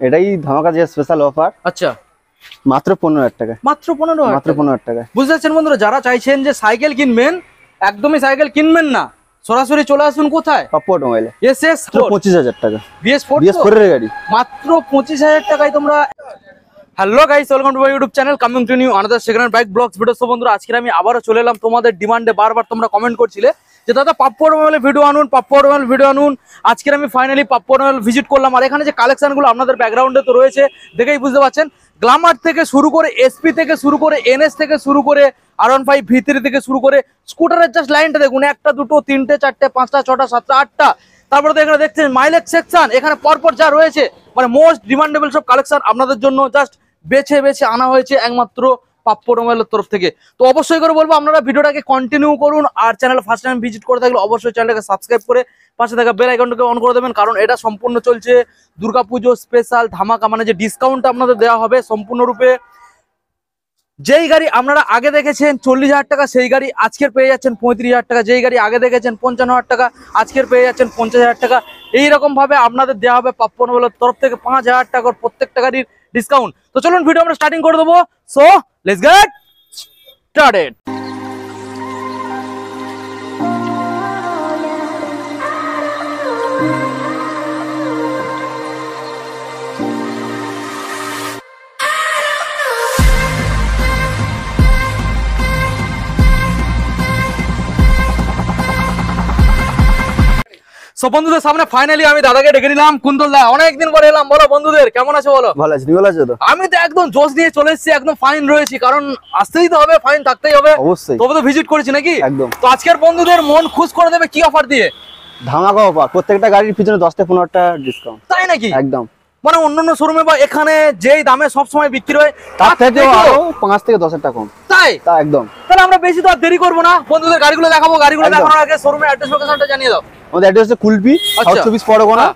এটাই ধামাকা যে স্পেশাল অফার। আচ্ছা, মাত্র 15,000 টাকা। মাত্র 15,000, মাত্র 15,000 টাকা। বুঝতে পারছেন বন্ধুরা, যারা চাইছেন যে সাইকেল কিনবেন, একদমই সাইকেল কিনবেন না, সরাসরি চলে আসুন কোথায়? পাপ্পু অটোমোবাইলে। এসএস 25,000 টাকা। BS4 এর গাড়ি মাত্র 25,000 টাকায় তোমরা। Hello guys, welcome to my YouTube channel, coming to new another second hand bike blogs video. So বন্ধুরা, আজকে আমি আবারও চলে এলাম তোমাদের ডিমান্ডে। বারবার তোমরা কমেন্ট করছিলে যে দাদা পাপ্পু অটোমোবাইলের ভিডিও আনুন, পাপ্পু অটোমোবাইল ভিডিও আনুন। আজকে আমি ফাইনালি পাপ্পু অটোমোবাইল ভিজিট করলাম। আর এখানে যে কালেকশনগুলো আপনাদের ব্যাকগ্রাউন্ডে তো রয়েছে, দেখেই বুঝতে পারছেন। গ্ল্যামার থেকে শুরু করে, এসপি থেকে শুরু করে, এনএস থেকে শুরু করে, R15 V3 থেকে শুরু করে, স্কুটারের জাস্ট লাইনটা দেখুন, একটা দুটো তিনটে চারটে পাঁচটা ছটা সাতটা আটটা। তারপরে তো এখানে দেখছেন মাইলেজ সেকশন, এখানে পরপর যা রয়েছে, মানে মোস্ট ডিমান্ডেবল সব কালেকশন আপনাদের জন্য জাস্ট বেছে বেছে আনা হয়েছে একমাত্র পাপ্পু অটোমোবাইলের তরফ থেকে। তো অবশ্যই করে বলবো আপনারা ভিডিওটাকে কন্টিনিউ করুন। আর চ্যানেল ফার্স্ট টাইম ভিজিট করে থাকলে অবশ্যই চ্যানেলটাকে সাবস্ক্রাইব করে পাশে থাকা বেল আইকনটাকে অন করে দেবেন, কারণ এটা সম্পূর্ণ চলছে দুর্গাপুজো স্পেশাল ধামাকা, মানে যে ডিসকাউন্ট আপনাদের দেওয়া হবে সম্পূর্ণরূপে। যেই গাড়ি আপনারা আগে দেখেছেন 40,000 টাকা, সেই গাড়ি আজকের পেয়ে যাচ্ছেন 35,000 টাকা। যেই গাড়ি আগে দেখেছেন 55,000 টাকা, আজকের পেয়ে যাচ্ছেন 50,000 টাকা। এইরকম ভাবে আপনাদের দেওয়া হবে পাপ্পু অটোমোবাইলের তরফ থেকে 5,000 টাকার প্রত্যেকটা গাড়ির ডিসকাউন্ট। তো চলুন ভিডিও আমরা স্টার্টিং করে দেবো। So let's get started. So বন্ধুদের সামনে ফাইনালি আমি দাদাকে ডেকে নিলাম। কুন্তল দা, অনেকদিন পরে এলাম, বলো বন্ধুদের কেমন আছো? বলো। ভালো আছি, তুমি ভালো আছো তো? আমি তো একদম জোশ নিয়ে চলে এসেছি, একদম ফাইন রয়েছি, কারণ আসতেই তো হবে, ফাইন থাকতেই হবে অবশ্যই। তবে তো ভিজিট করেছি নাকি? একদম। তো আজকের বন্ধুদের মন খুশ করে দেবে কি অফার দিয়ে? ধামাকা অফার, প্রত্যেকটা গাড়ির পিছনে 10 থেকে 15 টাকা ডিসকাউন্ট। তাই নাকি? একদম। মানে অন্যান্য শোরুমে বা এখানে যেই দামে সবসময় বিক্রি হয় তার থেকে আরো 5 থেকে 10 টাকা কম। তাই? তা একদম। তাহলে আমরা বেশি তো আর দেরি করবো না, বন্ধুদের গাড়িগুলো দেখাবো। গাড়িগুলো দেখানোর আগে শোরুমের অ্যাড্রেস লোকেশনটা জানিয়ে দাও। আমাদের অ্যাড্রেস হচ্ছে Kulpi, South 24 Parganas,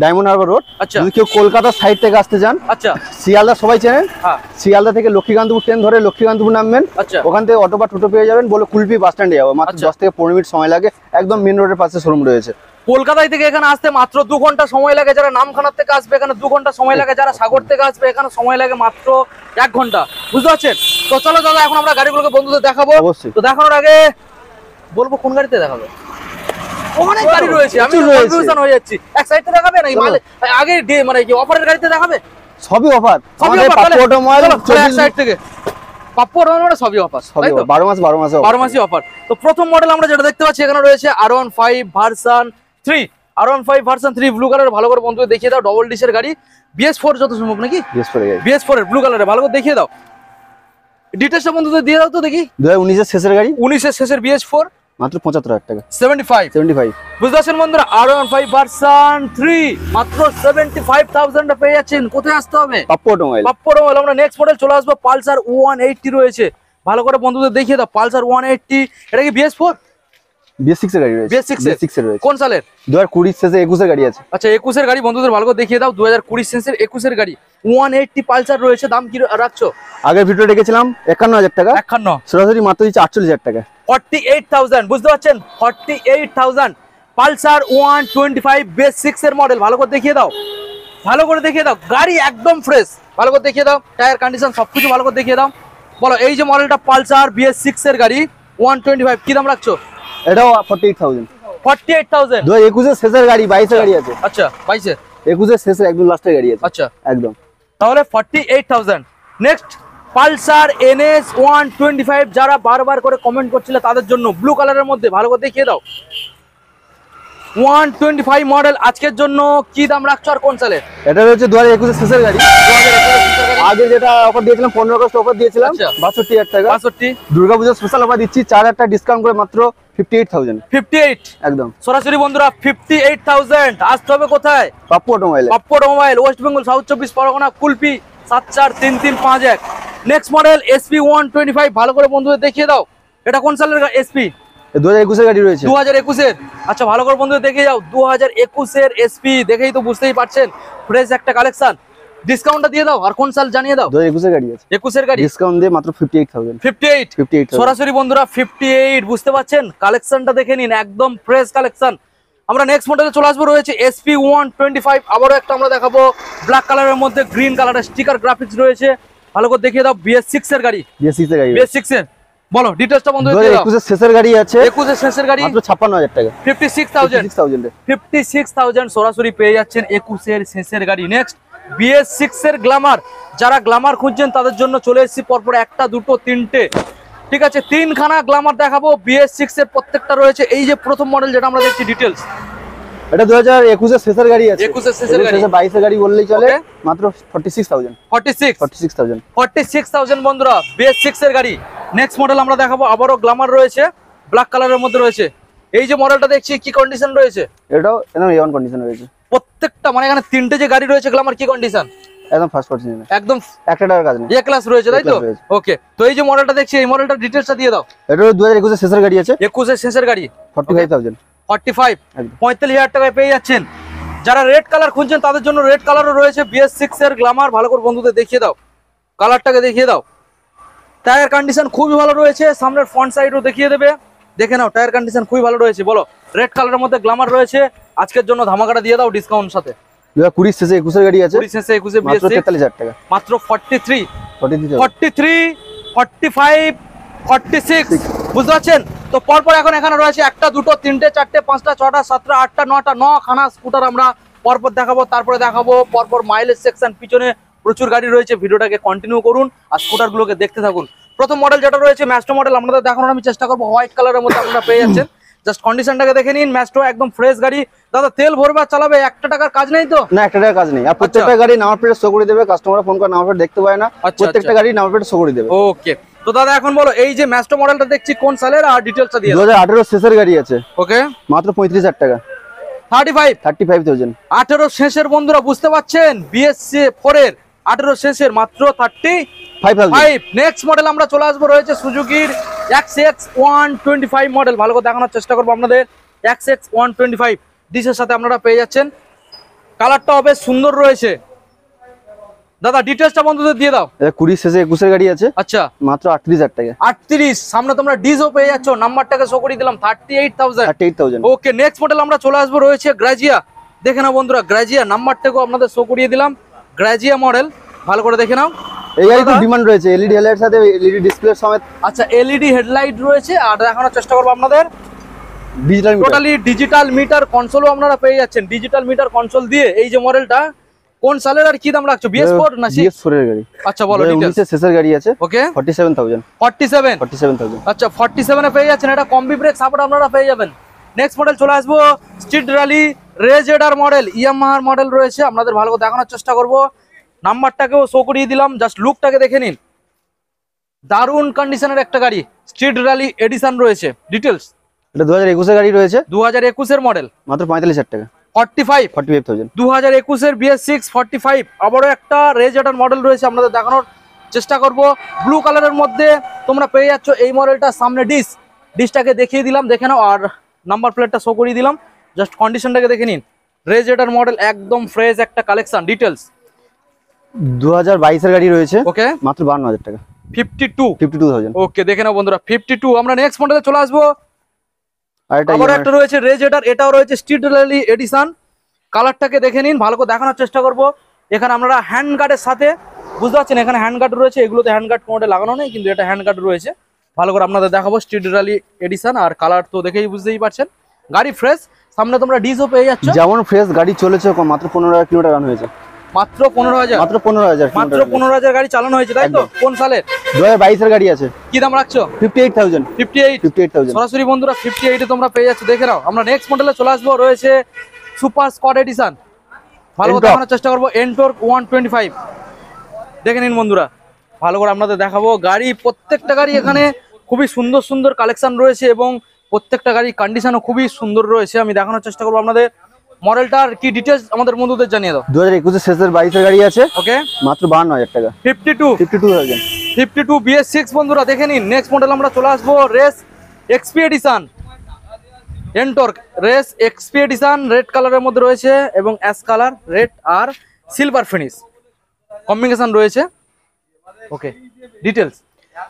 Diamond Harbour Road. আচ্ছা। যদি কেউ কলকাতার সাইড থেকে আসতে চান, আচ্ছা, শিয়ালদা সবাই চেনেন, হ্যাঁ, শিয়ালদা থেকে লক্ষ্মীকান্তপুর ট্রেন ধরে লক্ষ্মীকান্তপুর নামবেন। আচ্ছা, ওখান থেকে অটো বা টোটো পেয়ে যাবেন, বলে কুলপি বাস স্ট্যান্ডে যাবো। মাত্র 10 থেকে 15 মিনিট সময় লাগে, একদম মেন রোডের পাশে শোরুম রয়েছে। কলকাতায় থেকে এখানে আসতে মাত্র 2 ঘন্টা সময় লাগে। যারা নামখানা থেকে আসবে এখানে 2 ঘন্টা সময় লাগে, যারা সাগর থেকে আসবে এখানে সময় লাগে মাত্র 1 ঘন্টা। বুঝতে পারছেন? তো চলো দাদা, এখন আমরা গাড়িগুলোকে বন্ধুদের দেখাবো। অবশ্যই। তো দেখানোর আগে বলবো কোন গাড়িতে দেখাবো। অনেক গাড়ি রয়েছে, আমি কনফিউশন হয়ে যাচ্ছি। এক সাইডে দেখাবে নাকি আগে মানে কি অফারের গাড়িতে দেখাবে? সবই অফার। আমাদের পাপ্পু অটোমোবাইল এক সাইড থেকে পাপ্পু অটোমোবাইল সবই অফার, তাই তো? 12 মাসই অফার। তো প্রথম মডেল আমরা যেটা দেখতে পাচ্ছি এখানে রয়েছে R15 version 3। R15 version 3 blue কালারের, ভালো করে বন্ধুদের দেখিয়ে দাও। ডবল ডিশের গাড়ি, BS4 যত সম্ভব নাকি? BS4 এর ব্লু কালারে, ভালো করে দেখিয়ে দাও। ডিটেইলসটা বন্ধুদের দিয়ে দাও তো দেখি। 2019 এর শেষের গাড়ি, 19 এর শেষের BS4, মাত্র 75,000 টাকা। 75। বুঝতে পারছেন বন্ধুরা, R15 ভার্সন 3 মাত্র 75,000 এ পেয়ে যাচ্ছেন। কোথায় আসতে হবে? পাপ্পু অটোমোবাইল। পাপ্পু অটোমোবাইল। আমরা নেক্সট মডেল চলে আসবো, পালসার 180 রয়েছে, ভালো করে বন্ধুদের দেখিয়ে দাও। পালসার 180, এটা কি BS4? BS6 এর গাড়ি রয়েছে। BS6 এর রয়েছে। কোন সালের? 2020 শেষে 21 এর গাড়ি আছে। আচ্ছা, 21 এর গাড়ি বন্ধুদের ভালো করে দেখিয়ে দাও। 2020 শেষের 21 এর গাড়ি 180 পালসার রয়েছে। দাম কি রাখছো? আগের ভিডিও রেখেছিলাম 51,000 টাকা, 51। সরাসরি মাত্র দিচ্ছে 48,000 টাকা। 48,000, বুঝতে পারছেন? 48,000 পালসার 125 BS6 এর মডেল, ভালো করে দেখিয়ে দাও, ভালো করে দেখিয়ে দাও। গাড়ি একদম ফ্রেশ, ভালো করে দেখিয়ে দাও। টায়ার কন্ডিশন সবকিছু ভালো করে দেখিয়ে দাও। বলো, এই যে মডেলটা পালসার BS6 এর গাড়ি 125, কি দাম রাখছো? এটাও 48,000। 48,000। 2021 এর শেষের গাড়ি, 22 এর গাড়ি আছে। আচ্ছা, 22 এর, 21 এর শেষে একদম লাস্টের গাড়ি আছে। আচ্ছা, একদম। তাহলে 48,000। নেক্সট পালসার NS 125, যারা বারবার করে কমেন্ট করছিল তাদের জন্য, ব্লু কালারের মধ্যে, ভালো করে দেখিয়ে দাও। 125 মডেল, আজকের জন্য কি দাম রাখছো আর কোন সালে? এটা হচ্ছে 2021 এর শেষের গাড়ি। 2021 এর গাড়ি। আগে যেটা অফার দিয়েছিলাম 15 আগস্ট অফার দিয়েছিলাম 62,000 টাকা। 62। দুর্গাপূজার স্পেশাল অফার দিচ্ছি 4,000 টাকা ডিসকাউন্ট করে মাত্র 58,000। 58 একদম সরাসরি বন্ধুরা 58,000। আসতে হবে কোথায়? Pappu automobile. Pappu automobile, West Bengal, South 24 Parganas, Kulpi 743351। Next model SP 125, ভালো করে বন্ধুদের দেখিয়ে দাও। এটা কোন সালের SP? 2021 এর গাড়ি রয়েছে। 2021 এর। আচ্ছা, ভালো করে বন্ধুদের দেখে যাও। 2021 এর SP, দেখেই তো বুঝতেই পারছেন ফ্রেশ একটা কালেকশন। ডিসকাউন্টটা দিয়ে দাও, আর কোন সাল জানিয়ে দাও। 2021 এর গাড়ি আছে। 21 এর গাড়ি, ডিসকাউন্ট দিয়ে মাত্র 58,000। 58 সরাসরি বন্ধুরা 58। বুঝতে পারছেন? কালেকশনটা দেখে নিন, একদম ফ্রেশ কালেকশন। আমরা নেক্সট মডেলে চলে আসবো, রয়েছে SP125। আবারও একটা আমরা দেখাবো ব্ল্যাক কালারের মধ্যে গ্রিন কালারের স্টিকার গ্রাফিক্স রয়েছে। ভালো করে দেখিয়ে দাও, BS6 এর গাড়ি। BS6 এর গাড়ি, BS6 এর বলো ডিটেইলসটা বন্ধু। 2021 এর শেষের গাড়ি আছে, 21 এর শেষের গাড়ি, মাত্র 56000 টাকা। 56,000 সরাসরি পেয়ে যাচ্ছেন 21 এর শেষের গাড়ি। নেক্সট BS6 এর গ্ল্যামার, যারা গ্ল্যামার খুঁজছেন তাদের জন্য চলে এসেছি পরপর একটা দুটো তিনটে, ঠিক আছে, তিনখানা গ্ল্যামার দেখাবো। BS6 এর প্রত্যেকটা রয়েছে। এই যে প্রথম মডেল যেটা আমরা দেখছি ডিটেইলস, এটা 2021 এর শেষের গাড়ি আছে, 21 এর শেষের গাড়ি, 22 এর গাড়ি বললেই চলে, Okay. মাত্র 46000। 46,000 বন্ধুরা, BS6 এর গাড়ি। নেক্সট মডেল আমরা দেখাবো, আবারও গ্ল্যামার রয়েছে, ব্ল্যাক কালারের মধ্যে রয়েছে। এই যে মডেলটা দেখছি কি কন্ডিশন রয়েছে? এটাও একদম A1 কন্ডিশন রয়েছে প্রত্যেকটা, মানে এখানে তিনটে যে গাড়ি রয়েছে গ্ল্যামার কি কন্ডিশন? একদম ফার্স্ট কন্ডিশন, একদম একটা টাকার কাজ নেই, এ ক্লাস রয়েছে, তাই তো? A class রয়েছে। ওকে, তো এই যে মডেলটা দেখছি, এই মডেলটার ডিটেইলসটা দিয়ে দাও। এটা 2021 এর শেষের গাড়ি আছে, 21 এর শেষের গাড়ি, 45000। 45, একদম। 45,000 টাকায় পেয়ে যাচ্ছেন। যারা রেড কালার খুঁজছেন তাদের জন্য রেড কালারও রয়েছে। BS6 এর গ্ল্যামার, ভালো করে বন্ধুদের দেখিয়ে দাও, কালারটাকে দেখিয়ে দাও। টায়ার কন্ডিশন খুবই ভালো রয়েছে, সামনের ফ্রন্ট সাইডও দেখিয়ে দেবে, দেখে নাও, টায়ার কন্ডিশন খুবই ভালো রয়েছে। বলো, রেড কালারের মধ্যে গ্ল্যামার রয়েছে, আজকের জন্য ধামাকাটা দিয়ে দাও ডিসকাউন্ট সাথে। 2020 শেষে 21 এর গাড়ি আছে, 20 শেষে 21 এ মাত্র BS6 43000 টাকা। মাত্র 43, 43,000। 45, 46, বুঝতে পারছেন তো? পরপর এখন এখানে রয়েছে একটা দুটো তিনটে চারটে পাঁচটা ছটা সাতটা আটটা নটা, 9খানা স্কুটার আমরা পরপর দেখাবো। তারপরে দেখাবো পরপর মাইলেজ সেকশন, পিছনে প্রচুর গাড়ি রয়েছে। ভিডিওটাকে কন্টিনিউ করুন আর স্কুটারগুলোকে দেখতে থাকুন। প্রথম মডেল যেটা রয়েছে ম্যাস্টো মডেল, আপনাদের দেখানোর আমি চেষ্টা করবো। হোয়াইট কালারের মধ্যে আপনারা পেয়ে যাচ্ছেন। জাস্ট কন্ডিশনটাকে দেখে নিন। ম্যাস্টো একদম ফ্রেশ গাড়ি। দাদা তেল ভরবে আর চালাবে, একটা টাকার কাজ নেই তো? না, একটা টাকার কাজ নেই। আর প্রত্যেকটা গাড়ি নাম্বার প্লেট শো করে দেবে, কাস্টমার ফোন করে নাম্বার প্লেট দেখতে পায় না, প্রত্যেকটা গাড়ি নাম্বার প্লেট শো করে দেবে। ওকে, তো দাদা এখন বলো, এই যে ম্যাস্টো মডেলটা দেখছি কোন সালের আর ডিটেইলসটা দিয়ে দাও। 2018 শেষের গাড়ি আছে, ওকে, মাত্র 35000 টাকা। 35,000 18 শেষের বন্ধুরা, বুঝতে পারছেন? BS4 এর 18 শেষের মাত্র 35,000। নেক্সট মডেল আমরা চলে আসবো, রয়েছে সুজুকির XX125 মডেল। ভালো করে দেখানোর চেষ্টা করবো আপনাদের। XX125 ডিসের সাথে আপনারা পেয়ে যাচ্ছেন। কালারটাও বেশ সুন্দর রয়েছে। দাদা ডিটেইলসটা বন্ধুদের দিয়ে দাও। 20 শেষে 21 এর গাড়ি আছে, আচ্ছা, মাত্র 38,000 টাকা। 38, সামনে তোমরা ডিজও পেয়ে যাচ্ছ, নাম্বারটাকে শো করে দিলাম 38,000। ওকে, নেক্সট মডেল আমরা চলে আসবো, রয়েছে গ্রাজিয়া। দেখে নাও বন্ধুরা, গ্রাজিয়া নাম্বারটাকেও আপনাদের শো করিয়ে দিলাম। গ্রাজিয়া মডেল, ভালো করে দেখে নাও। এই গাড়ি খুব ডিমান্ড রয়েছে, এলইডি হেডলাইটের সাথে এলইডি ডিসপ্লে সমেত। আচ্ছা, এলইডি হেডলাইট রয়েছে। আর দেখানোর চেষ্টা করবো আপনাদের, ডিজিটাল টোটালি ডিজিটাল মিটার কনসোলও আপনারা পেয়ে যাচ্ছেন। ডিজিটাল মিটার কনসোল দিয়ে এই যে মডেলটা কোন সালের আর কি দাম রাখছো? BS4 না BS4 এর গাড়ি। আচ্ছা বলো ডিটেইলস। 19 এর শেষের গাড়ি আছে, ওকে, 47,000। 47, আচ্ছা 47 এ পেয়ে যাচ্ছেন। এটা কম্বি ব্রেক সাপোর্ট আপনারা পেয়ে যাবেন। নেক্সট মডেল চলে আসবো, স্ট্রিট র্যালি রেজেডার মডেল, ইয়ামাহার মডেল রয়েছে। আপনাদের ভালো করে দেখানোর চেষ্টা করব। নাম্বারটাকেও শো করিয়ে দিলাম, জাস্ট লুকটাকে দেখে নিন। দারুণ কন্ডিশনের একটা গাড়ি, স্ট্রিট র্যালি এডিশন রয়েছে। ডিটেইলস, এটা 2021 এর গাড়ি রয়েছে, 2021 এর মডেল, মাত্র 45,000 টাকা। 45,000 2021 এর BS6 45। আবারও একটা রেজেডার মডেল রয়েছে, আপনাদের দেখানোর চেষ্টা করব। ব্লু কালারের মধ্যে তোমরা পেয়ে যাচ্ছ এই মডেলটা। সামনে ডিসটাকে দেখিয়ে দিলাম, দেখে নাও। আর নাম্বার প্লেটটা শো করিয়ে দিলাম, জাস্ট কন্ডিশনটাকে দেখে নিন। রেজেডার মডেল, একদম ফ্রেশ একটা কালেকশন। ডিটেইলস, 2022 এর গাড়ি রয়েছে, ওকে, মাত্র 52,000 টাকা। 52,000। ওকে, দেখে নাও বন্ধুরা, 52। আমরা নেক্সট মডেলে চলে আসবো। আরেকটা আবার একটা রয়েছে রেজেডার, এটাও রয়েছে স্ট্রিট র্যালি এডিশন। কালারটাকে দেখে নিন, ভালো করে দেখানোর চেষ্টা করব। এখানে আপনারা হ্যান্ড গার্ডের সাথে, বুঝতে পারছেন, এখানে হ্যান্ড গার্ড রয়েছে। এগুলোতে হ্যান্ড গার্ড কোনোটা লাগানো নেই, কিন্তু এটা হ্যান্ড গার্ড রয়েছে। ভালো করে আপনাদের দেখাবো স্ট্রিট র্যালি এডিশন। আর কালার তো দেখেই বুঝতেই পারছেন, গাড়ি ফ্রেশ। সামনে তোমরা ডিজও পেয়ে যাচ্ছ। যেমন ফ্রেশ গাড়ি চলেছে, মাত্র 15,000 কিলোমিটার রান হয়েছে। মাত্র 15,000, মাত্র 15,000, মাত্র 15,000 গাড়ি চালানো হয়েছে, তাই তো? কোন সালের? 2022 এর গাড়ি আছে। কি দাম রাখছো? 58,000। 58,000 সরাসরি বন্ধুরা 58 এ তোমরা পেয়ে যাচ্ছ। দেখে নাও। আমরা নেক্সট মডেলে চলে আসবো, রয়েছে সুপার স্কোয়াড এডিশন। ভালো করে দেখানোর চেষ্টা করবো। এনটর্ক 125 দেখে নিন বন্ধুরা, ভালো করে আপনাদের দেখাবো। গাড়ি, প্রত্যেকটা গাড়ি এখানে খুবই সুন্দর সুন্দর কালেকশন রয়েছে এবং প্রত্যেকটা গাড়ি কন্ডিশনও খুবই সুন্দর রয়েছে। আমি দেখানোর চেষ্টা করবো আপনাদের। মডেলটার কি ডিটেইলস আমাদের বন্ধুদের জানিয়ে দাও। 2021 এর শেষের 22 এর গাড়ি আছে, ওকে, মাত্র 52,000 টাকা। 52 BS6 বন্ধুরা দেখে নিন। নেক্সট মডেল আমরা চলে আসবো, race XP edition. Ntorq race XP edition, red কালারের মধ্যে রয়েছে এবং অ্যাশ কালার, রেড আর সিলভার ফিনিশ কম্বিনেশন রয়েছে। ওকে, ডিটেইলস,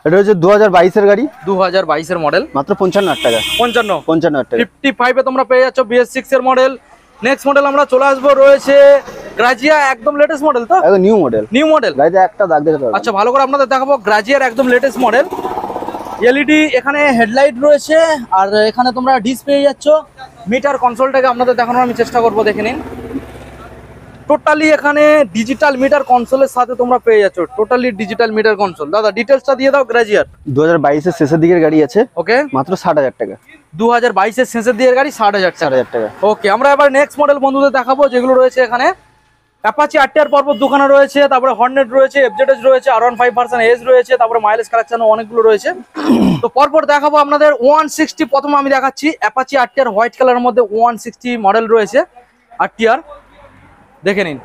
এটা হচ্ছে 2022 গাড়ি, 2022 মডেল, মাত্র 55,000 টাকা। 55 টাকা। 55 এ তোমরা পেয়ে যাচ্ছ BS6 এর মডেল। নেক্সট মডেল আমরা চলে আসবো, রয়েছে গ্রাজিয়া, একদম লেটেস্ট মডেল তো, একদম নিউ মডেল। New model. গাড়িতে একটা দাগ দেখতে পাবেন। আচ্ছা, ভালো করে আপনাদের দেখাবো গ্রাজিয়ার একদম লেটেস্ট মডেল। এলইডি এখানে হেডলাইট রয়েছে, আর এখানে তোমরা ডিস পেয়ে যাচ্ছ। মিটার কনসোলটাকে আপনাদের দেখানোর আমি চেষ্টা করবো, দেখে নিন। টোটালি এখানে ডিজিটাল মিটার কনসোলের সাথে তোমরা পেয়ে যাচ্ছ, টোটালি ডিজিটাল মিটার কনসোল। দাদা ডিটেলসটা দিয়ে দাও গ্রাজিয়ার। 2022 এর শেষের দিকের গাড়ি আছে, ওকে, মাত্র 60,000 টাকা। 2022 এর শেষের দিকের গাড়ি, 60,000 টাকা। ওকে, আমরা এবার নেক্সট মডেল বন্ধুদের দেখাবো, যেগুলো রয়েছে এখানে। অ্যাপাচি আরটিআর পর্বত দুখানা রয়েছে, তারপরে হর্নেট রয়েছে, এফজেডএস রয়েছে, R15 ভার্সন এস রয়েছে, তারপরে মাইলেজ কালেকশন অনেকগুলো রয়েছে। তো পরপর দেখাবো আপনাদের 160। প্রথমে আমি দেখাচ্ছি অ্যাপাচি আরটিআর হোয়াইট কালারের মধ্যে 160 মডেল রয়েছে আরটিআর, দেখে নিন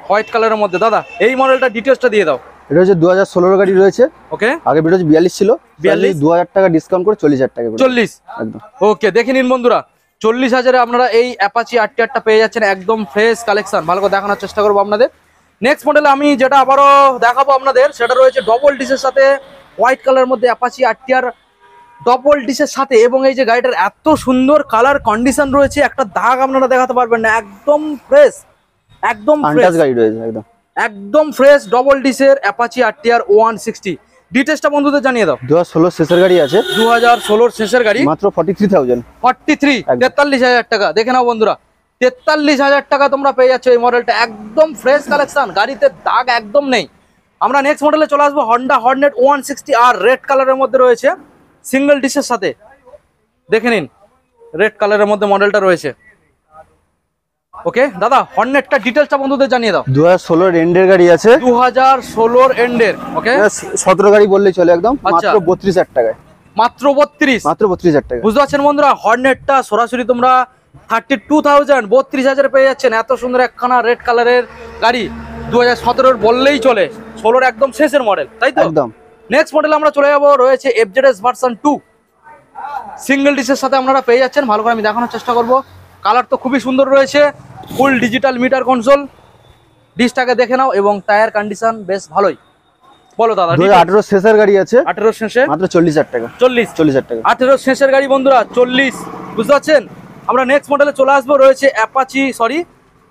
হোয়াইট কালারের মধ্যে। দাদা এই মডেলটা ডিটেলসটা দিয়ে দাও। এটা হচ্ছে 2016 গাড়ি রয়েছে। ওকে, আগে ভিডিও 42 ছিল, 42 2000 টাকা ডিসকাউন্ট করে 40,000 টাকা। 40 একদম। ওকে, দেখে নিন বন্ধুরা, 40,000-এ আপনারা এই অ্যাপাচি আরটিআরটা পেয়ে যাচ্ছেন, একদম ফ্রেশ কালেকশন। ভালো করে দেখানোর চেষ্টা করবো আপনাদের। নেক্সট মডেল আমি যেটা আবারও দেখাবো আপনাদের, সেটা রয়েছে ডবল ডিসের সাথে, হোয়াইট কালারের মধ্যে অ্যাপাচি আরটিআর ডবল ডিসের সাথে। এবং এই যে গাড়িটার এত সুন্দর কালার কন্ডিশন রয়েছে, একটা দাগ আপনারা দেখাতে পারবেন না, একদম ফ্রেশ, একদম ফ্রেশ গাড়ি রয়েছে, একদম একদম ফ্রেশ ডবল ডিসের অ্যাপাচি আরটিআর 160। ডিটেলসটা বন্ধুদের জানিয়ে দাও। 2016 শেষের গাড়ি আছে, 2016 শেষের গাড়ি, মাত্র 43,000। 43,000 টাকা। দেখে নাও বন্ধুরা, 43,000 টাকা তোমরা পেয়ে যাচ্ছ এই মডেলটা, একদম ফ্রেশ কালেকশন, গাড়িতে দাগ একদম নেই। আমরা নেক্সট মডেলে চলে আসবো, হন্ডা হর্নেট 160 আর রেড কালারের মধ্যে রয়েছে, সিঙ্গেল ডিসের সাথে। দেখে নিন রেড কালারের মধ্যে মডেলটা রয়েছে। ওকে দাদা, হর্নেটটা ডিটেলসটা বন্ধুদের জানিয়ে দাও। 2016 এন্ডের গাড়ি আছে, 2016 এন্ডের। ওকে, 17 গাড়ি বললেই চলে, একদম আচ্ছা। মাত্র 32,000 টাকায়। মাত্র 32, মাত্র 32,000 টাকা। বুঝতে পারছেন বন্ধুরা, হর্নেটটা সরাসরি তোমরা 32,000, 32,000 পেয়ে যাচ্ছেন। এত সুন্দর একখানা রেড কালারের গাড়ি, 2017 বললেই চলে, 16 একদম শেষের মডেল, তাই তো? একদম। নেক্সট মডেল আমরা চলে যাবো, রয়েছে এফজেডএস ভার্সন 2, সিঙ্গেল ডিসের সাথে আপনারা পেয়ে যাচ্ছেন। ভালো করে আমি দেখানোর চেষ্টা করব। কালার তো খুবই সুন্দর রয়েছে, ফুল ডিজিটাল মিটার কনসোল। ডিসটাকে দেখে নাও, এবং টায়ার কন্ডিশন বেশ ভালোই। বলো দাদা। 2018 শেষের গাড়ি আছে, 18 শেষে, মাত্র 40,000 টাকা। 40,000 টাকা। 18 শেষের গাড়ি বন্ধুরা, 40, বুঝতে পারছেন। আমরা নেক্সট মডেলে চলে আসবো, রয়েছে অ্যাপাচি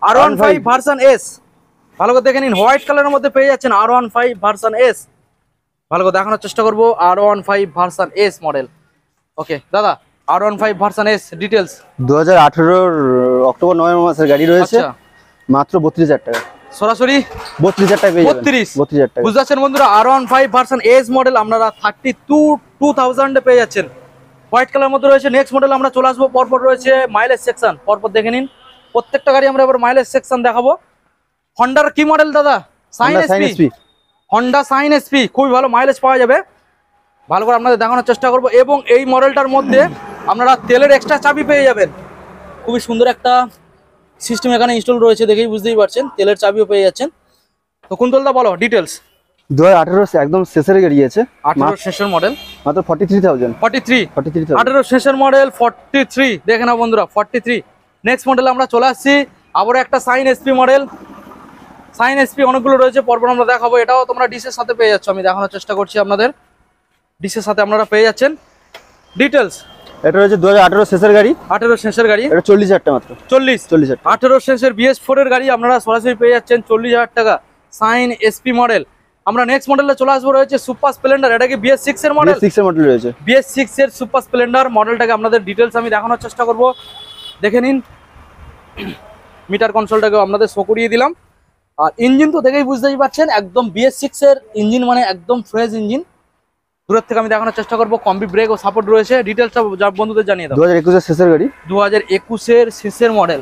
R15 ভার্সন এস। ভালো করে দেখে নিন, হোয়াইট কালারের মধ্যে পেয়ে যাচ্ছেন R15 ভার্সন এস। ভালো করে দেখানোর চেষ্টা করবো, R15 ভার্সন এস মডেল। ওকে দাদা, R15 version S details. 2018 October November মাসের গাড়ি রয়েছে, মাত্র 32,000 টাকা। সরাসরি 32,000 টাকা পেয়ে যাবেন। 32,000 টাকা। বুঝতে পারছেন বন্ধুরা, R15 ভার্সন এস মডেল আপনারা 32,000 পেয়ে যাচ্ছেন, হোয়াইট কালার মধ্যে রয়েছে। নেক্সট মডেল আমরা চলে আসবো, পরপর রয়েছে মাইলেজ সেকশন, পরপর দেখে নিন প্রত্যেকটা গাড়ি। আমরা এবার মাইলেজ সেকশন দেখাবো। হন্ডার কি মডেল দাদা? Shine SP. Honda Shine SP, খুবই ভালো মাইলেজ পাওয়া যাবে। ভালো করে আপনাদের দেখানোর চেষ্টা করবো। এবং এই মডেলটার মধ্যে আপনারা তেলের এক্সট্রা চাবি পেয়ে যাবেন, খুবই সুন্দর একটা সিস্টেম এখানে ইনস্টল রয়েছে, দেখেই বুঝতেই পারছেন। তেলের চাবিও পেয়ে যাচ্ছেন। তো কুন্তলদা বলো ডিটেলস। 2018 একদম শেষের গাড়ি আছে, 18 শেষের মডেল, মাত্র 43,000। 43, 43,000। 18 শেষের মডেল 43। দেখে নাও বন্ধুরা, 43। নেক্সট মডেল আমরা চলে আসছি, আবার একটা Shine SP model. Shine SP অনেকগুলো রয়েছে, পরপর আমরা দেখাবো। এটাও তোমরা ডিসের সাথে পেয়ে যাচ্ছ, আমি দেখানোর চেষ্টা করছি আপনাদের। ডিসের সাথে আপনারা পেয়ে যাচ্ছেন। ডিটেলস, এটা হচ্ছে 2018 শেষের গাড়ি, 18 শেষের গাড়ি, এটা 40,000 টাকা মাত্র। 40,000 18 শেষের BS4 এর গাড়ি আপনারা সরাসরি পেয়ে যাচ্ছেন 40,000 টাকা, সাইন এসপি মডেল। আমরা নেক্সট মডেলে চলে আসবো, রয়েছে সুপার স্প্লেন্ডার। এটা কি BS6 এর মডেল? BS6 এর মডেল রয়েছে, BS6 এর সুপার স্প্লেন্ডার মডেলটাকে আপনাদের ডিটেলস আমি দেখানোর চেষ্টা করব। দেখে নিন, মিটার কনসোলটাকে আপনাদের শো করিয়ে দিলাম। আর ইঞ্জিন তো দেখেই বুঝতেই পারছেন, একদম BS6 এর ইঞ্জিন, মানে একদম ফ্রেশ ইঞ্জিন। দূরের থেকে আমি দেখানোর চেষ্টা করবো। কম্বি ব্রেক ও সাপোর্ট রয়েছে। ডিটেলসটা বন্ধুদের জানিয়ে দাও। 2021 এর শেষের গাড়ি, 2021 এর শেষের মডেল।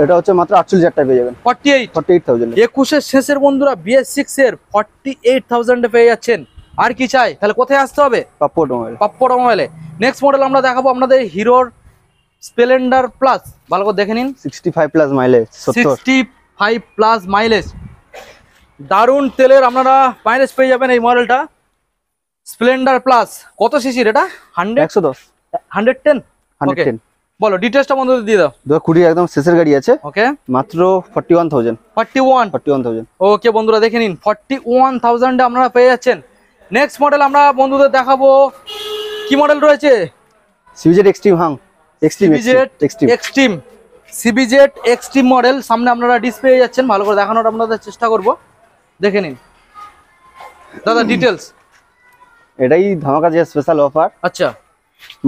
এটা হচ্ছে মাত্র 48,000 টাকা পেয়ে যাবেন। 48,000। 21 এর শেষের বন্ধুরা, BS6 এর 48,000 পেয়ে যাচ্ছেন। আর কি চাই? তাহলে কোথায় আসতে হবে? পাপ্পু অটোমোবাইল। পাপ্পু অটোমোবাইলে। নেক্সট মডেল আমরা দেখাবো আপনাদের হিরোর স্প্লেন্ডার প্লাস। ভালো করে দেখে নিন, 65 প্লাস মাইলেজ, 65 প্লাস মাইলেজ। দারুণ তেলের আপনারা মাইলেজ পেয়ে যাবেন এই মডেলটা, স্প্লেন্ডার প্লাস। কত সিসির এটা? 110। 110। ওকে, বলো ডিটেলসটা বন্ধুদের দিয়ে দাও। 2020 একদম শেষের গাড়ি আছে, ওকে, মাত্র 41,000। 41। ওকে বন্ধুরা দেখে নিন, 41,000 আপনারা পেয়ে যাচ্ছেন নেক্সট মডেল আমরা বন্ধুদের দেখাবো, কি মডেল রয়েছে? CBZ Xtreme Xtreme CBZ Xtreme model. সামনে আপনারা ডিসপ্লে যাচ্ছেন, ভালো করে দেখানোর আপনাদের চেষ্টা করব, দেখে নিন দাদা ডিটেলস। এটাই ধামাকা যে স্পেশাল অফার, আচ্ছা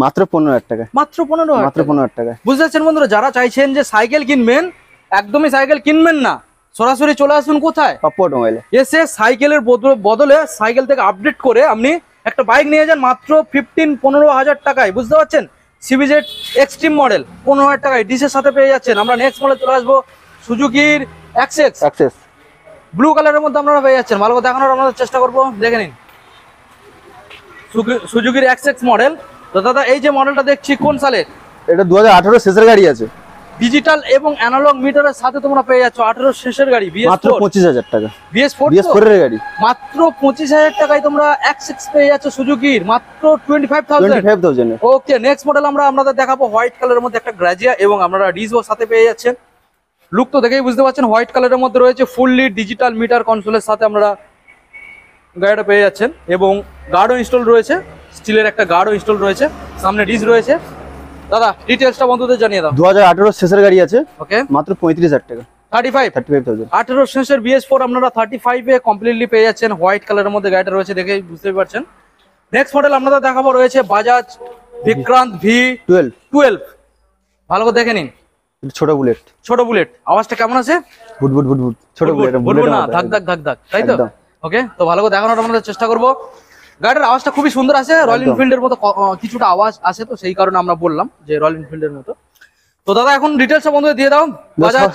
মাত্র 15,000 টাকা, মাত্র 15,000, মাত্র 15,000 টাকা। বুঝতে পারছেন বন্ধুরা, যারা চাইছেন যে সাইকেল কিনবেন, একদমই সাইকেল কিনবেন না, সরাসরি চলে আসুন কোথায়? পাপ্পু অটোমোবাইলে। এসে সাইকেলের বদলে সাইকেল থেকে আপডেট করে আপনি একটা বাইক নিয়ে যান মাত্র 15-15,000 টাকায়। বুঝতে পারছেন, সিবিজেড এক্সট্রিম মডেল 15,000 টাকায় ডিসের সাথে পেয়ে যাচ্ছেন। আমরা নেক্সট মডেল চলে আসবো, সুজুকির অ্যাক্সেস ব্লু কালারের মধ্যে আপনারা পেয়ে যাচ্ছেন, ভালো করে দেখানোর আমাদের চেষ্টা করবো, দেখে নিন সুজুকির অ্যাক্সেস মডেল। তো দাদা এই যে মডেলটা দেখছি কোন সালের? এটা 2018 শেষের গাড়ি আছে, ডিজিটাল এবং অ্যানালগ মিটারের সাথে তোমরা পেয়ে যাচ্ছ। 18 শেষের গাড়ি, মাত্র 25,000 টাকা। BS4 এর গাড়ি মাত্র 25,000 টাকায় তোমরা অ্যাক্সেস পেয়ে যাচ্ছ সুজুকির, মাত্র 25,000। ওকে, নেক্সট মডেল আমরা আপনাদের দেখাবো হোয়াইট কালারের মধ্যে একটা গ্রাজিয়া, এবং আপনারা ডিসও সাথে পেয়ে যাচ্ছেন। লুক তো দেখেই বুঝতে পারছেন, হোয়াইট কালারের মধ্যে রয়েছে, ফুললি ডিজিটাল মিটার কনসোলের সাথে আপনারা গাড়িটা পেয়ে যাচ্ছেন, এবং গার্ডও ইনস্টল রয়েছে, স্টিলের একটা গার্ডও ইনস্টল রয়েছে, সামনে ডিস রয়েছে। দাদা ডিটেলসটা বন্ধুদের জানিয়ে দাও। 2018 শেষের গাড়ি আছে, ওকে, মাত্র 35,000 টাকা। 35,000। 18 শেষের BS4 আপনারা 35 এ কমপ্লিটলি পেয়ে যাচ্ছেন। হোয়াইট কালারের মধ্যে গাড়িটা রয়েছে, দেখেই বুঝতে পারছেন। নেক্সট মডেল আপনাদের দেখাবো রয়েছে বাজাজ বিক্রান্ত V12। ভালো করে দেখে নিন, ছোট বুলেট। আওয়াজটা কেমন আছে? ছোট বুলেট না, ধাক ধাক, তাই তো? ওকে, তো ভালো করে দেখানোর আমাদের চেষ্টা করব। গাড়ির আওয়াজটা খুবই সুন্দর আছে, রয়্যাল এনফিল্ডের মতো কিছুটা আওয়াজ আছে, তো সেই কারণে আমরা বললাম যে রয়্যাল এনফিল্ডের মতো। তো দাদা এখন ডিটেইলসটা বন্ধুদের দিয়ে দাও। বাজাজ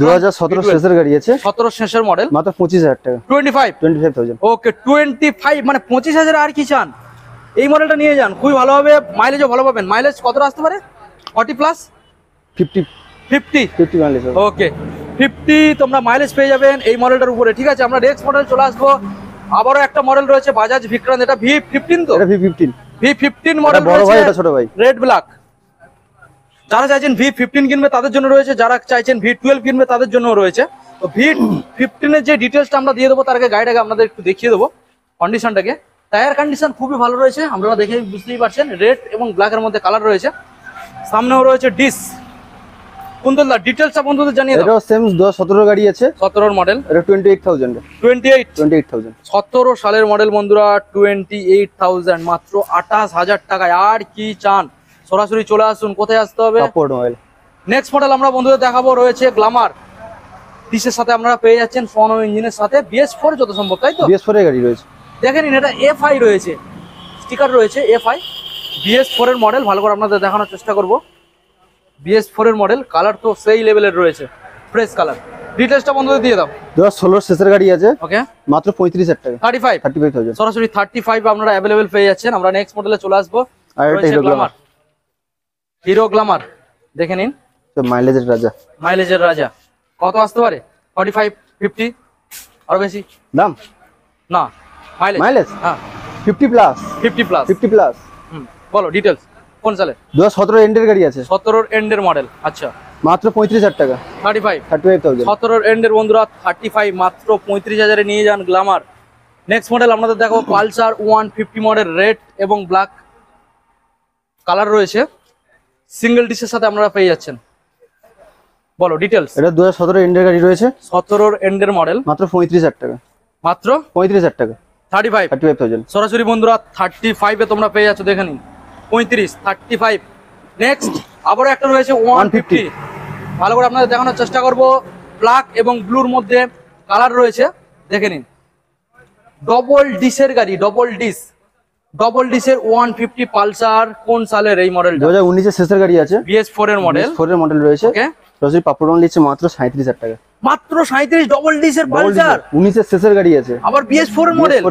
2017 শেষের গাড়ি আছে, 17 শেষের মডেল, মাত্র 25,000 টাকা। 25,000। ওকে, 25 মানে 25,000 আর কি চান? এই মডেলটা নিয়ে যান, খুবই ভালো হবে, মাইলেজও ভালো পাবেন। মাইলেজ কতটা আসতে পারে? 40 প্লাস, 50 মাইলেজ। ওকে, 50 তোমরা মাইলেজ পেয়ে যাবেন এই মডেলটার উপরে। ঠিক আছে, আমরা নেক্সট মডেল চলে আসবো। আবারও একটা মডেল রয়েছে বাজাজ বিক্রান্ত, এটা V15। তো এটা V15 মডেল, বড় ভাই, এটা ছোট ভাই, রেড ব্ল্যাক। যারা চাইছেন V15 কিনবে তাদের জন্য রয়েছে, যারা চাইছেন V12 কিনবে তাদের জন্য রয়েছে। তো V15 এর যে ডিটেলসটা আমরা দিয়ে দেবো, তার আগে গাড়িটাকে আপনাদের একটু দেখিয়ে দেবো কন্ডিশনটাকে। টায়ার কন্ডিশন খুবই ভালো রয়েছে, আপনারা দেখে বুঝতেই পারছেন, রেড এবং ব্ল্যাকের মধ্যে কালার রয়েছে। সামনেও রয়েছে ডিস। কুন্তলদা ডিটেলসটা বন্ধুদের জানিয়ে দাও। এটাও সেম 2017 গাড়ি আছে, 17 মডেল, এটা 28,000। 17 সালের মডেল বন্ধুরা, 28,000, মাত্র 28,000 টাকায়। আর কি চান? সরাসরি চলে আসুন, কোথায় আসতে হবে? পাপ্পু অটোমোবাইল। নেক্সট মডেল আমরা বন্ধুদের দেখাবো রয়েছে গ্ল্যামার, ডিসের সাথে আপনারা পেয়ে যাচ্ছেন, ফোনো ইঞ্জিনের সাথে, BS4 যত সম্ভব, তাই তো? BS4 এর গাড়ি রয়েছে, দেখেন এটা FI রয়েছে, স্টিকার রয়েছে FI। BS4 এর মডেল, ভালো করে আপনাদের দেখানোর চেষ্টা করব। BS4 এর মডেল, কালার তো সেই লেভেলের রয়েছে, ফ্রেশ কালার। ডিটেইলসটা বন্ধুদের দিয়ে দাও। 2016 শেষের গাড়ি আছে, ওকে, মাত্র 35,000 টাকা। 35,000 সরাসরি 35 আপনারা অ্যাভেলেবেল পেয়ে যাচ্ছেন। আমরা নেক্সট মডেলে চলে আসবো, আর এটা হিরো গ্ল্যামার, দেখে নিন, মাইলেজের রাজা। কত আসতে পারে? 45, 50, আরো বেশি দাম না? মাইলেজ হ্যাঁ 50 প্লাস। বলো ডিটেইলস, কোন সালে? 2017 এন্ডের গাড়ি আছে, 17 এন্ডের মডেল। আচ্ছা, মাত্র 35,000 টাকা। 35,000। 17 এন্ডের বন্ধুরা 35, মাত্র 35,000 এ নিয়ে যান গ্ল্যামার। নেক্সট মডেল আপনাদের দেখো পালসার 150 মডেল, রেড এবং ব্ল্যাক কালার রয়েছে, সিঙ্গেল ডিসের সাথে আপনারা পেয়ে যাচ্ছেন। বলো ডিটেইলস। এটা 2017 এন্ডের গাড়ি রয়েছে, 17 এন্ডের মডেল, মাত্র 35,000 টাকা। মাত্র 35,000 টাকা। 35,000 সরাসরি বন্ধুরা 35 এ তোমরা পেয়ে যাচ্ছ, দেখে নিন, 35। নেক্সট আবারও একটা রয়েছে 150, ভালো করে আপনাদের দেখানোর চেষ্টা করব। ব্ল্যাক এবং ব্লুর মধ্যে কালার রয়েছে, দেখে নিন, ডবল ডিসের গাড়ি, ডবল ডিসের 150 পালসার। কোন সালের এই মডেল? 2019 এর শেষের গাড়ি আছে, BS4 এর মডেল, রয়েছে। ওকে, সরাসরি পাপ্পু অটোমোবাইল নিচ্ছে মাত্র 37,000 টাকা। মাত্র 37, ডবল ডিসের পালসার, 19 এর শেষের গাড়ি আছে, আবার BS4 এর মডেল,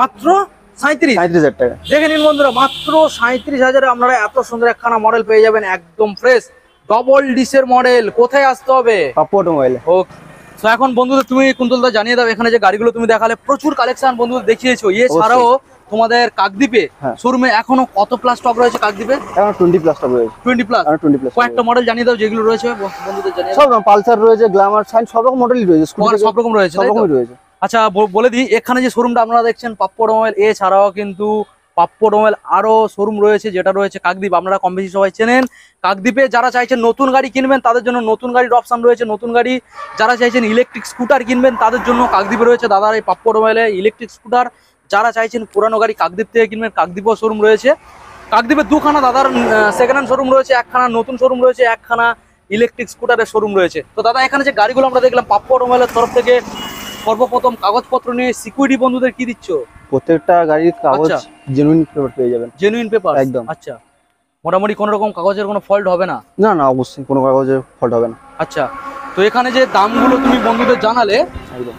মাত্র 37,000 টাকা। দেখে নিন বন্ধুরা, মাত্র 37,000 আপনারা এত সুন্দর একখানা মডেল পেয়ে যাবেন, একদম ফ্রেশ ডবল ডিসের মডেল। কোথায় আসতে হবে? পাপ্পু অটোমোবাইল। ওকে, তো এখন বন্ধুদের তুমি কুন্তলদা জানিয়ে দাও, এখানে যে গাড়িগুলো তুমি দেখালে প্রচুর কালেকশন বন্ধুদের দেখিয়েছো, এছাড়াও তোমাদের কাকদ্বীপে শোরুমে এখনো কত প্লাস স্টক রয়েছে? কাকদ্বীপে এখন 20 প্লাস স্টক রয়েছে। 20 প্লাস। কয়েকটা মডেল জানিয়ে দাও যেগুলো রয়েছে বন্ধুদের জানিয়ে। সব রকম পালসার রয়েছে, গ্ল্যামার, সাইন, সব রকম মডেলই রয়েছে, সব রকম রয়েছে, সব রকমই রয়েছে। আচ্ছা বলে দিই, এখানে যে শোরুমটা আপনারা দেখছেন পাপ্পু অটোমোবাইল, এছাড়াও কিন্তু পাপ্পু অটোমোবাইল আরো শোরুম রয়েছে, যেটা রয়েছে কাকদ্বীপ। আপনারা কম বেশি সবাই চেনেন। কাকদ্বীপে যারা চাইছেন নতুন গাড়ি কিনবেন তাদের জন্য নতুন গাড়ির অপশন রয়েছে, নতুন গাড়ি। যারা চাইছেন ইলেকট্রিক স্কুটার কিনবেন তাদের জন্য কাকদ্বীপে রয়েছে দাদার এই পাপ্পু অটোমোবাইলে ইলেকট্রিক স্কুটার। যারা চাইছেন পুরানো গাড়ি কাকদ্বীপ থেকে কিনবেন, কাকদ্বীপও শোরুম রয়েছে। কাকদ্বীপে দুখানা দাদার সেকেন্ড হ্যান্ড শোরুম রয়েছে, একখানা নতুন শোরুম রয়েছে, একখানা ইলেকট্রিক স্কুটারের শোরুম রয়েছে। তো দাদা এখানে যে গাড়িগুলো আমরা দেখলাম পাপ্পু অটোমোবাইলের তরফ থেকে সর্বপ্রথম কাগজপত্র নিয়ে সিকিউরিটি বন্ধুদের কি দিচ্ছ? প্রত্যেকটা গাড়ির কাগজ আচ্ছা। জেনুইন পেপার পেয়ে যাবেন। জেনুইন পেপার একদম। আচ্ছা, মোটামুটি কোনো রকম কাগজের কোনো ফল্ট হবে না? না না, অবশ্যই কোনো কাগজের ফল্ট হবে না। আচ্ছা, তো এখানে যে দামগুলো তুমি বন্ধুদের জানালে, একদম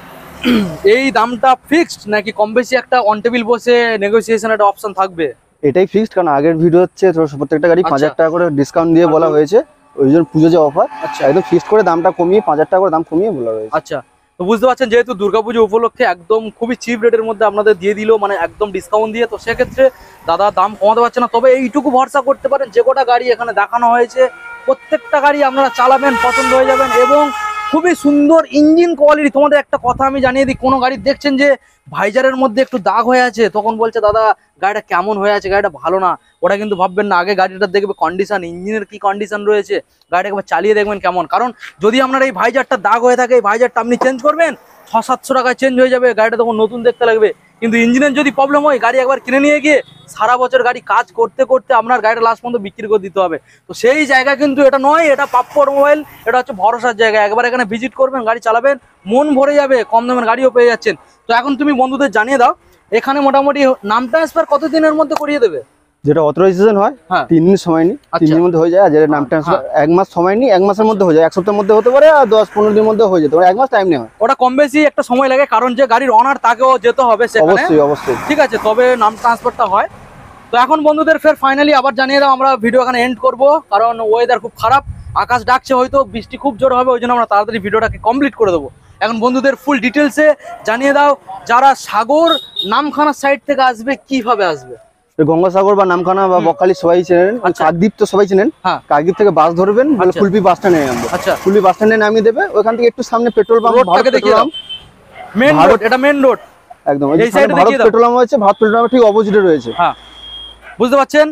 এই দামটা ফিক্সড নাকি কম বেশি একটা অন টেবিল বসে নেগোসিয়েশন একটা অপশন থাকবে? এটাই ফিক্সড, কারণ আগের ভিডিও হচ্ছে তো প্রত্যেকটা গাড়ি আচ্ছা। 5000 টাকা করে ডিসকাউন্ট দিয়ে বলা হয়েছে। ওই জন্য পুজো যে অফার, আচ্ছা একদম ফিক্সড করে দামটা কমিয়ে 5000 টাকা করে দাম কমিয়ে বলা হয়েছে। আচ্ছা, তো বুঝতে পারছেন যেহেতু দুর্গাপুজো উপলক্ষে একদম খুবই চিপ রেটের মধ্যে আপনাদের দিয়ে দিল, মানে একদম ডিসকাউন্ট দিয়ে। তো সেক্ষেত্রে দাদা দাম কমাতে পারছে না, তবে এইটুকু ভরসা করতে পারেন যে কটা গাড়ি এখানে দেখানো হয়েছে প্রত্যেকটা গাড়ি আপনারা চালাবেন, পছন্দ হয়ে যাবেন এবং খুবই সুন্দর ইঞ্জিন কোয়ালিটি। তোমাদের একটা কথা আমি জানিয়ে দিই, কোনো গাড়ি দেখছেন যে ভাইজারের মধ্যে একটু দাগ হয়ে আছে, তখন বলছে দাদা গাড়িটা কেমন হয়ে আছে, গাড়িটা ভালো না, ওটা কিন্তু ভাববেন না। আগে গাড়িটা দেখবে কন্ডিশন, ইঞ্জিনের কি কন্ডিশন রয়েছে, গাড়িটা একবার চালিয়ে দেখবেন কেমন। কারণ যদি আপনার এই ভাইজারটা দাগ হয়ে থাকে, এই ভাইজারটা আপনি চেঞ্জ করবেন 600-700 টাকায় চেঞ্জ হয়ে যাবে, গাড়িটা তখন নতুন দেখতে লাগবে। কিন্তু ইঞ্জিনের যদি প্রবলেম হয়, গাড়ি একবার কিনে নিয়ে গিয়ে সারা বছর গাড়ি কাজ করতে করতে আপনার গাড়িটা লাস্ট পর্যন্ত বিক্রি করে দিতে হবে। তো সেই জায়গা কিন্তু এটা নয়, এটা পাপ্পু অটোমোবাইল, এটা হচ্ছে ভরসার জায়গা। একবার এখানে ভিজিট করবেন, গাড়ি চালাবেন, মন ভরে যাবে, কম দামের গাড়িও পেয়ে যাচ্ছেন। তো এখন তুমি বন্ধুদের জানিয়ে দাও, এখানে মোটামুটি নাম ট্রান্সফার কতদিনের মধ্যে করিয়ে দেবে? যেটা অথরাইজেশন হয় হ্যাঁ 3 দিন সময় নিই, 3 দিনের মধ্যে হয়ে যায়। আর যেটা নাম ট্রান্সফার 1 মাস সময় নিই, 1 মাসের মধ্যে হয়ে যায়। 1 সপ্তাহের মধ্যে হতে পারে, আর 10-15 দিনের মধ্যে হয়ে যেতে পারে। 1 মাস টাইম নেওয়া হয়। ওটা কম বেশি একটা সময় লাগে, কারণ যে গাড়ির অনার তাকেও যেতে হবে সেখানে। অবশ্যই অবশ্যই। ঠিক আছে, তবে নাম ট্রান্সফারটা হয়। তো এখন বন্ধুদের ফের ফাইনালি আবার জানিয়ে দাও, আমরা ভিডিও এখানে এন্ড করব, কারণ ওয়েদার খুব খারাপ, আকাশ ডাকছে, হয়তো বৃষ্টি খুব জোর হবে, ওই জন্য আমরা তাড়াতাড়ি ভিডিওটাকে কমপ্লিট করে দেবো। এখন বন্ধুদের ফুল ডিটেলসে জানিয়ে দাও, যারা সাগর নামখানা সাইড থেকে আসবে কিভাবে আসবে? গঙ্গাসাগর বা নামখানা বা বকখালি সবাই চেনেন, আচ্ছা। কাকদ্বীপ তো সবাই চেনেন। হ্যাঁ কাকদ্বীপ থেকে বাস ধরবেন, বলে আচ্ছা। কুলপি বাস স্ট্যান্ডে নামবো। আচ্ছা, কুলপি বাস স্ট্যান্ডে নামিয়ে দেবে। ওখান থেকে একটু সামনে পেট্রোল পাম্প, ভারত রোডটাকে দেখিয়ে পেট্রোল দাও। মেন রোড, এটা মেন রোড একদম। এই এই সাইডে সাইডে ভারত দেখিয়ে দাও। পেট্রোল পাম্প আছে, ভারত পেট্রোল পাম্পের ঠিক অপোজিটে রয়েছে। হ্যাঁ, বুঝতে পারছেন।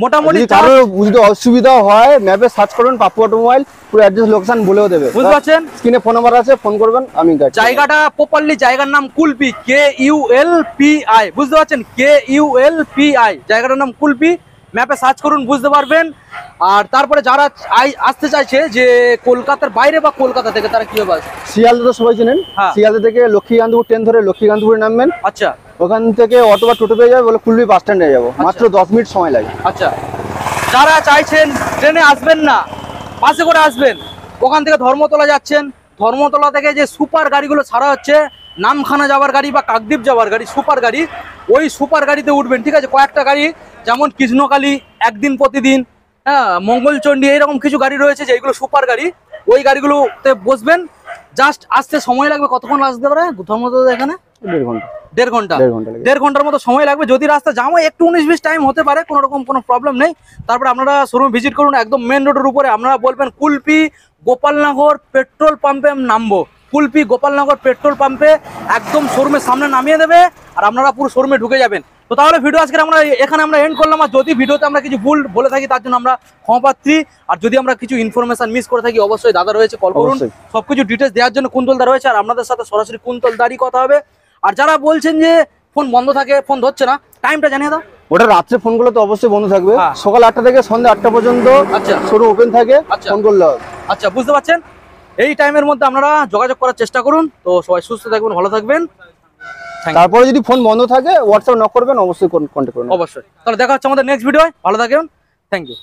মোটামুটি যদি কারো বুঝতে অসুবিধা হয়, ম্যাপে সার্চ করবেন পাপ্পু অটোমোবাইল, পুরো অ্যাড্রেস লোকেশন বলেও দেবে। বুঝতে পারছেন, স্ক্রিনে ফোন নাম্বার আছে, ফোন করবেন, আমি গাইড করব। জায়গাটা প্রপারলি, জায়গার নাম কুলপি, KULPI, বুঝতে পারছেন, KULPI, জায়গাটার নাম কুলপি। ম্যাপে সার্চ করুন, বুঝতে পারবেন। আর তারপরে যারা আসতে চাইছে যে কলকাতার বাইরে বা কলকাতা থেকে, তারা কিভাবে আসবে? শিয়ালদা তো সবাই চেনেন। হ্যাঁ। শিয়ালদা থেকে লক্ষ্মীকান্তপুর ট্রেন ধরে লক্ষ্মীকান্তপুরে নামবেন। আচ্ছা ওখান থেকে অটো বা টোটো পেয়ে যাবে, বলে কুলপি বাস স্ট্যান্ডে যাবো। মাত্র 10 মিনিট সময় লাগে। আচ্ছা, যারা চাইছেন ট্রেনে আসবেন না, বাসে করে আসবেন, ওখান থেকে ধর্মতলা যাচ্ছেন, ধর্মতলা থেকে যে সুপার গাড়িগুলো ছাড়া হচ্ছে, নামখানা যাওয়ার গাড়ি বা কাকদ্বীপ যাওয়ার গাড়ি, সুপার গাড়ি, ওই সুপার গাড়িতে উঠবেন। ঠিক আছে, কয়েকটা গাড়ি, যেমন কৃষ্ণকালী, একদিন প্রতিদিন, হ্যাঁ, মঙ্গলচণ্ডী, এইরকম কিছু গাড়ি রয়েছে যেগুলো সুপার গাড়ি। ওই গাড়িগুলোতে বসবেন, জাস্ট আসতে সময় লাগবে কতক্ষণ আসতে পারে ধর্মতলা এখানে? 1.5 ঘন্টা। 1.5 ঘন্টা। 1.5 ঘন্টা লাগে। 1.5 ঘন্টার মতো সময় লাগবে। যদি রাস্তা জাম হয় একটু 19-20 টাইম হতে পারে, কোনো রকম কোনো প্রবলেম নেই। তারপরে আপনারা শোরুম ভিজিট করুন, একদম মেন রোডের উপরে। আপনারা বলবেন কুলপি গোপালনগর পেট্রোল পাম্পে নামবো, কুলপি গোপালনগর পেট্রোল পাম্পে একদম শোরুমের সামনে নামিয়ে দেবে, আর আপনারা পুরো শোরুমে ঢুকে যাবেন। তো তাহলে ভিডিও আজকে আমরা এখানে এন্ড করলাম। আর যদি ভিডিওতে আমরা কিছু ভুল বলে থাকি তার জন্য আমরা ক্ষমাপ্রার্থী। আর যদি আমরা কিছু ইনফরমেশন মিস করে থাকি, অবশ্যই দাদা রয়েছে, কল করুন। অবশ্যই। সবকিছু ডিটেলস দেওয়ার জন্য কুন্তলদা রয়েছে, আর আপনাদের সাথে সরাসরি কুন্তলদারই কথা হবে। আর যারা বলছেন যে ফোন বন্ধ থাকে, ফোন ধরছে না, টাইমটা জানিয়ে দাও। ওটা রাত্রে ফোন করলে তো অবশ্যই বন্ধ থাকবে। হ্যাঁ। সকাল 8টা থেকে সন্ধ্যা 8টা পর্যন্ত আচ্ছা শোরুম ওপেন থাকে। আচ্ছা। ফোন করলে হবে। আচ্ছা, বুঝতে পারছেন। এই টাইমের মধ্যে আপনারা যোগাযোগ করার চেষ্টা করুন। তো সবাই সুস্থ থাকবেন, ভালো থাকবেন। Thank you. তারপরে যদি ফোন বন্ধ থাকে, হোয়াটসঅ্যাপ নক করবেন, অবশ্যই কন্ট্যাক্ট করবেন। অবশ্যই। তাহলে দেখা হচ্ছে আমাদের নেক্সট ভিডিও। ভালো থাকবেন, থ্যাংক ইউ।